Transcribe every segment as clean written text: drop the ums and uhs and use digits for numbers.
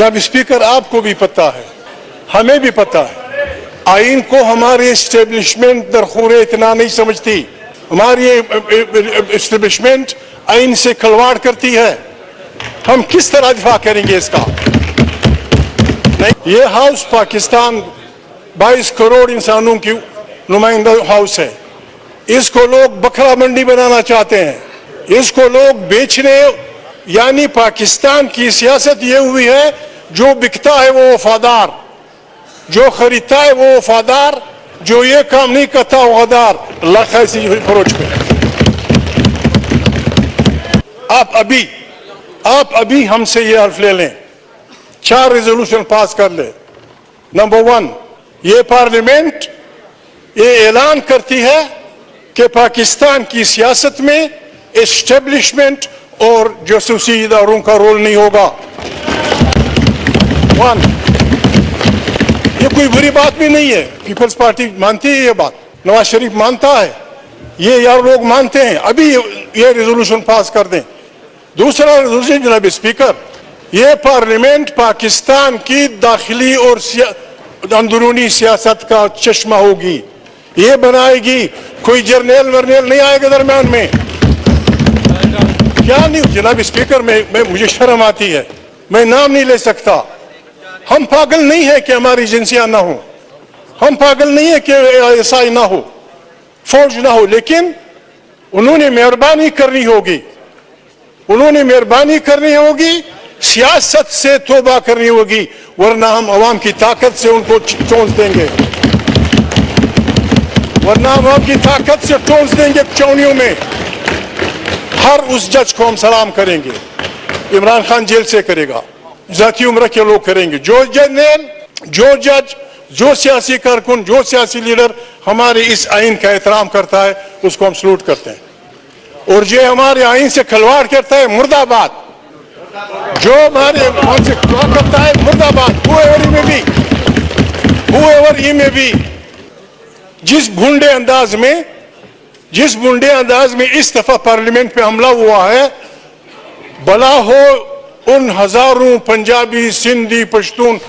जनाब स्पीकर, आपको भी पता है, हमें भी पता है, आइन को हमारी एस्टेब्लिशमेंट दरखूर इतना नहीं समझती। हमारी एस्टेब्लिशमेंट आइन से खिलवाड़ करती है। हम किस तरह दिफा करेंगे इसका? नहीं, ये हाउस पाकिस्तान 22 करोड़ इंसानों की नुमाइंदा हाउस है। इसको लोग बकरा मंडी बनाना चाहते हैं, इसको लोग बेचने, यानी पाकिस्तान की सियासत ये हुई है, जो बिकता है वो वफादार, जो खरीदता है वो वफादार, जो ये काम नहीं करता वो गद्दार। अल्लाह खैर सी फरोज पे। आप अभी हमसे ये हल्फ ले लें, 4 रेजोल्यूशन पास कर ले। नंबर 1, ये पार्लियामेंट ये ऐलान करती है कि पाकिस्तान की सियासत में एस्टेब्लिशमेंट और जासूसी इदारों का रोल नहीं होगा। 1, ये कोई बुरी बात भी नहीं है, पीपल्स पार्टी मानती है ये बात, नवाज शरीफ मानता है, ये यार लोग मानते हैं। अभी ये रेजोल्यूशन पास कर दें। दूसरा रेजोल्यूशन जनाब स्पीकर, ये पार्लियामेंट पाकिस्तान की दाखिली और अंदरूनी सियासत का चश्मा होगी, ये बनाएगी। कोई जर्नल वर्नल नहीं आएगा दरम्यान में। क्या नहीं जनाब स्पीकर, मुझे शर्म आती है, मैं नाम नहीं ले सकता। हम पागल नहीं है कि हमारी एजेंसियां ना हो, हम पागल नहीं है कि एसआई ना हो, फौज ना हो, लेकिन उन्होंने मेहरबानी करनी होगी, उन्होंने मेहरबानी करनी होगी, सियासत से तौबा करनी होगी, वरना हम अवाम की ताकत से उनको चोंच देंगे, वरना अवाम की ताकत से टोंस देंगे चौनियों में। हर उस जज को हम सलाम करेंगे, इमरान खान जेल से करेगा, जाती उम्र के लोग करेंगे, जो जर्नल, जो जज, जो सियासी कारकुन, जो सियासी लीडर हमारे इस आइन का एहतराम करता है, उसको हम सलूट करते हैं। और जो हमारे आइन से खिलवाड़ करता है, मुर्दाबाद। जो हमारे आइन से खिलवाड़ करता है, मुर्दाबाद। whoever he may be, जिस भूंडे अंदाज में इस दफा पार्लियामेंट पे हमला हुआ है, भला हो उन हजारों पंजाबी, सिंधी, पश्तून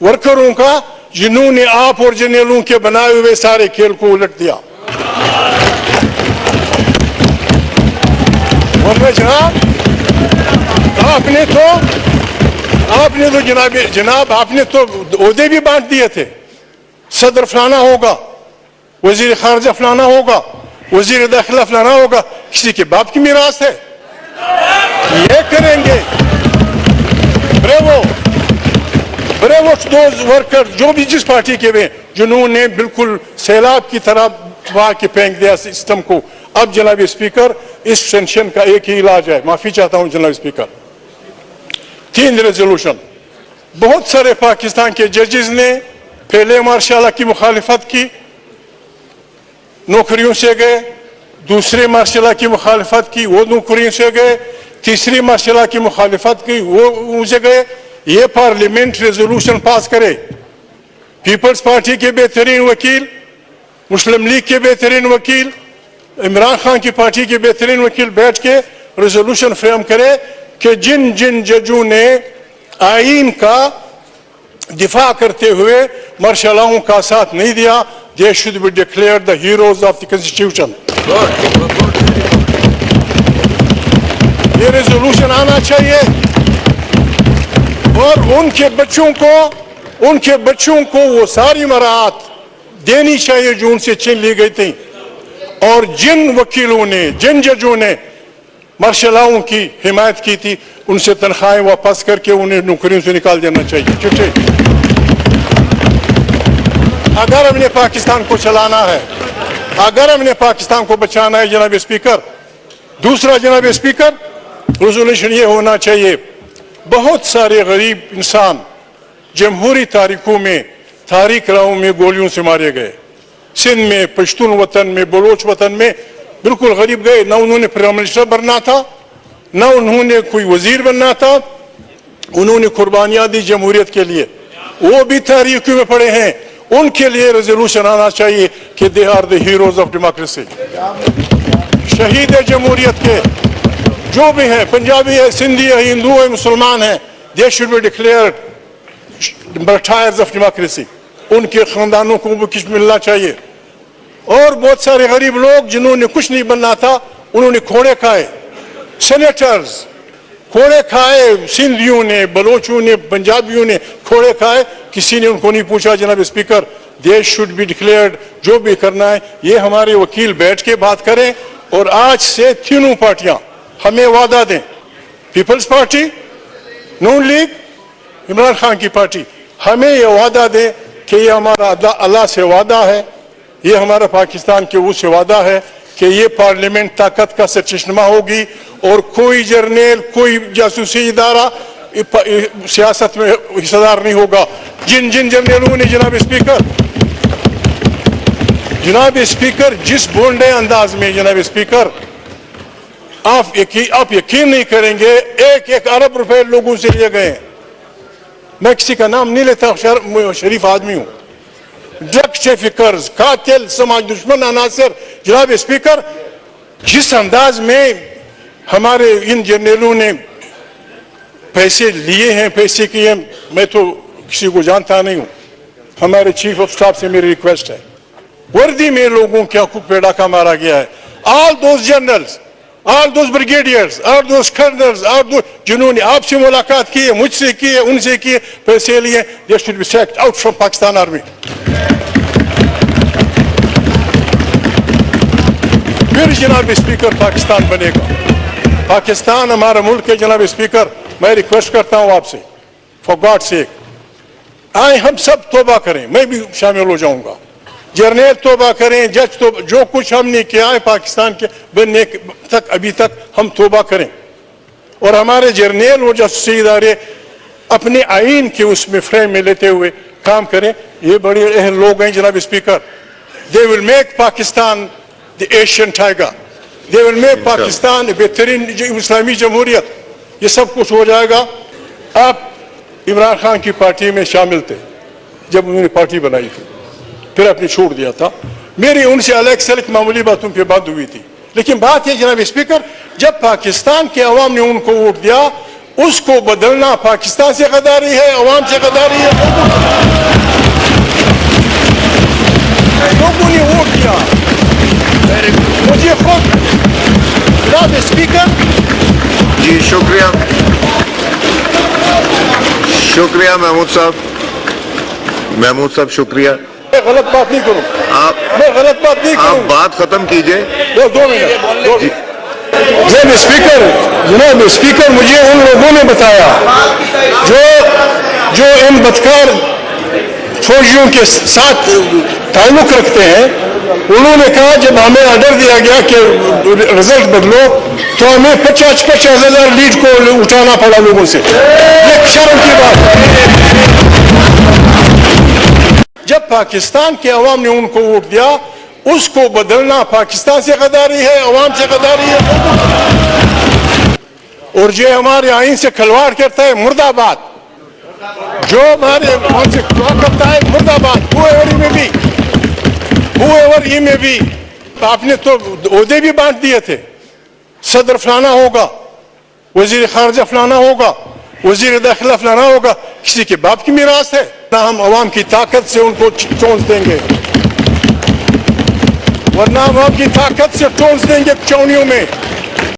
वर्करों का जिन्होंने आप और जर्नलों के बनाए हुए सारे खेल को उलट दिया। वरना जनाब आपने तो ओहदे भी बांट दिए थे, सदर फलाना होगा, वजीर खारजा फलाना होगा, वजीर दाखिला फलाना होगा। किसी के बाप की मीरास है, ये करेंगे। ब्रेवो दोज वर्कर जो भी जिस पार्टी के वे, जिन्होंने बिल्कुल सैलाब की तरह बहा के फेंक दिया सिस्टम को। अब जनाब स्पीकर, इस टेंशन का एक ही इलाज है, माफी चाहता हूं जनाब स्पीकर। 3 रेजोल्यूशन, बहुत सारे पाकिस्तान के जजेस ने पहले मार्शल की मुखालिफत की, नौकरियों से गए, दूसरे मार्शल की मुखालिफत की, वो नौकरियों से गए, तीसरी मार्शल की मुखालिफत की, वो उनसे गए। ये पार्लियामेंट रेजोल्यूशन पास करे, पीपल्स पार्टी के बेहतरीन वकील, मुस्लिम लीग के बेहतरीन वकील, इमरान खान की पार्टी के बेहतरीन वकील बैठ के रेजोल्यूशन फ्रेम करे कि जिन जिन जजों ने आइन का दिफा करते हुए मार्शलों का साथ नहीं दिया, they should be declared the heroes of the constitution. ये रेजोल्यूशन आना चाहिए और उनके बच्चों को वो सारी मराहत देनी चाहिए जो उनसे छीन ली गई थी। और जिन वकीलों ने, जिन जजों ने मार्शलों की हिमायत की थी, उनसे तनख्वाहें वापस करके उन्हें नौकरियों से निकाल देना चाहिए। चिट्ठी अगर हमने पाकिस्तान को चलाना है, अगर हमने पाकिस्तान को बचाना है जनाब स्पीकर। दूसरा जनाब स्पीकर, रेजोल्यूशन ये होना चाहिए, बहुत सारे गरीब इंसान जमहूरी तारीखों में, तारीख राहों में गोलियों से मारे गए। सिंध में, पश्तून वतन में, बलोच वतन में बिल्कुल गरीब गए, ना उन्होंने प्राइम मिनिस्टर बनना था, ना उन्होंने कोई वजीर बनना था, उन्होंने कुर्बानियां दी जमहूरियत के लिए, वो भी तारीख में पड़े हैं। उनके लिए रेजोल्यूशन आना चाहिए कि they are the heroes of democracy. शहीद है जमहूरियत के जो भी है, पंजाबी है, सिंधी है, हिंदू है, मुसलमान है, they should be declared martyrs of democracy. उनके खानदानों को भी कुछ मिलना चाहिए. और बहुत सारे गरीब लोग जिन्होंने कुछ नहीं बनना था उन्होंने खोड़े खाए. सेनेटर्स खोड़े खाए, सिंधियों ने, बलोचों ने, पंजाबियों ने खोड़े खाए. किसी ने उनको नहीं पूछा. जनाब speaker, they should be declared. जो भी करना है ये हमारे वकील बैठ के बात करें. और आज से तीनों पार्टियां हमें वादा दें, पीपल्स पार्टी, नून लीग, इमरान खान की पार्टी, हमें ये वादा दें कि ये हमारा अल्लाह से वादा है, ये हमारा पाकिस्तान के वो से वादा है कि ये पार्लियामेंट ताकत का सरचश्मा होगी और कोई जर्नल, कोई जासूसी इदारा सियासत में हिस्सेदार नहीं होगा. जिन जिन जर्नलों ने जनाब स्पीकर जिस बोंडे अंदाज में जनाब स्पीकर आप यकीन नहीं करेंगे, 1-1 अरब रुपए लोगों से लिए गए. मैं किसी का नाम नहीं लेता, शरीफ आदमी हूं. ड्रग ट्रैफिकर्स, कातिल, समाज दुश्मन अनासर. जनाब स्पीकर, जिस अंदाज में हमारे इन जर्नलों ने पैसे लिए हैं, पैसे किए, मैं तो किसी को जानता नहीं हूं. हमारे चीफ ऑफ स्टाफ से मेरी रिक्वेस्ट है, वर्दी में लोगों के आंखों पे डाका मारा गया है. All those generals, all those brigadiers, all those colonel's, all those जिन्होंने आपसे मुलाकात की है, मुझसे की है, उनसे की है, पैसे लिए, they should be sacked out from Pakistan army. फिर जनाब स्पीकर पाकिस्तान बनेगा. पाकिस्तान हमारा मुल्क है. जनाब स्पीकर, मैं रिक्वेस्ट करता हूं आपसे, फॉर गॉड सेक, आए हम सब तौबा करें. मैं भी शामिल हो जाऊंगा. जर्नल तौबा करें, जज तो जो कुछ हमने किया है पाकिस्तान के बनने तक, अभी तक हम तौबा करें. और हमारे जर्नल और जासूसी इदारे अपने आइन के उसमें फ्रेम में लेते हुए काम करें. ये बड़े अहल लोग हैं जनाब speaker. They will make Pakistan the Asian tiger. They will make Pakistan बेहतरीन इस्लामी जमहूरियत. ये सब कुछ हो जाएगा. आप इमरान खान की पार्टी में शामिल थे जब उन्होंने पार्टी बनाई थी, फिर आपने छोड़ दिया था. मेरी उनसे अलग सलग मामूली बातों पे बात हुई थी. लेकिन बात है जनाब स्पीकर, जब पाकिस्तान के अवाम ने उनको वोट दिया, उसको बदलना पाकिस्तान से गद्दारी है, अवाम से गद्दारी है. लोगों ने वोट दिया मुझे खुद. जनाब स्पीकर जी शुक्रिया, शुक्रिया महमूद साहब, शुक्रिया. मैं गलत बात नहीं करूं. मैं गलत बात नहीं करूं. आप बात खत्म कीजिए. 2 मिनट. जनाब स्पीकर, मुझे उन लोगों ने बताया जो इन बदकार फौजियों के साथ ताल्लुक रखते हैं. उन्होंने कहा जब हमें ऑर्डर दिया गया कि रिजल्ट बदलो, तो हमें 50,000 लीड को उठाना पड़ा लोगों से. एक शर्म की बात है. जब पाकिस्तान के अवाम ने उनको वोट दिया, उसको बदलना पाकिस्तान से गद्दारी है, अवाम से गद्दारी है. और जो हमारे आइन से खिलवाड़ करता है, मुर्दाबाद. जो हमारे आइन से खिलवाड़ करता है, मुर्दाबाद. whoever he may be. आपने तो ओहदे भी बांट दिए थे. सदर फलाना होगा, वजीर खारजा फलाना होगा, वजीर दाखिला फलाना होगा. किसी के बाप की मीरास है ना. हम अवाम की ताकत से उनको चोंच देंगे, वरना हम अवाम की ताकत से चोंच देंगे चौनियों में.